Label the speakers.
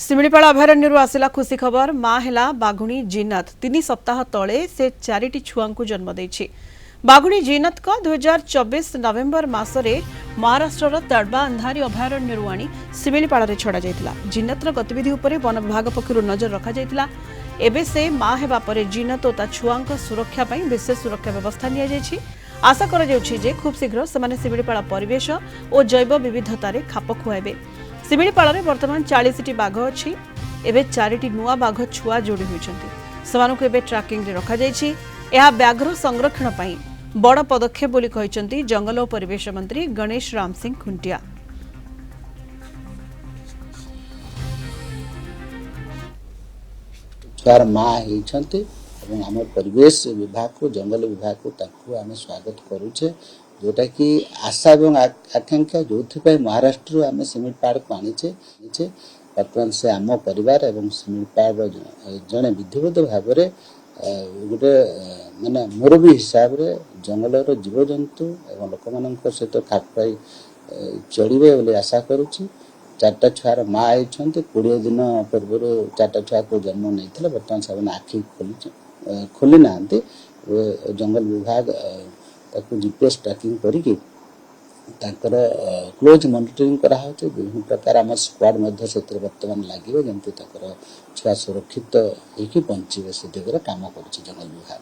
Speaker 1: सिमिलीपाल अभयारण्य आसला खुशी खबर माँ है बाघुणी जीनत 3 सप्ताह तले से 4टी छुआ को जन्म देछि। बाघुणी जीनत को 2024 नवेम्बर मासरे महाराष्ट्र तड़बा अंधारी अभयारण्य आनी सिमिलीपाल छड़ा जाइतिला। जीनतर गतिविधि उपरे वन विभाग पक्षरु नजर रखा जाइतिला। एबे से माँ हेबा परे जीनत और ता छुआंक सुरक्षा पई विशेष सुरक्षा व्यवस्था निया जाइछि। आशा करा जाउछि जे खूब शीघ्र सेमाने सिमिलीपाल परिवेश और जैव विविधतारे खाप खुआबे। सिमिलीपाल में वर्तमान 40टी बाघ अच्छी एवं 4टी नुआ बाघ छुआ जोड़ी होती ट्राकिंग रे रखा जाइछि। यह व्याघ्र संरक्षण पई बड़ पदक्षेप बोली कहिसंती जंगल और परिवेश मंत्री गणेश राम सिंह खुंटिया।
Speaker 2: छुआर माँ होती आम परिवेश विभाग को जंगल विभाग को आम स्वागत करुचे जोटा कि आशा और आकांक्षा जो महाराष्ट्र आम सिमिलीपाल को आनीचे बर्तमान से आम परिवार और सिमिलीपाल जड़े विधिवत भाव में गोटे माने मुरबी हिसाब से जंगल जीवजंतु और लोक मान सहित खाप पाई चलिए बोली आशा करुच्ची। 4टा छुआर माँ होती 20 दिन पूर्व 4टा छुआ को जन्म नहीं बर्तमान से आखि खोली ना जंगल विभाग जीपीएस ट्रैकिंग करके क्लोज मॉनिटरिंग कराई विभिन्न प्रकार आम स्क्वाड बर्तमान लगे जमी छुआ सुरक्षित होगी बंचे से दिगरे काम कर जंगल विभाग।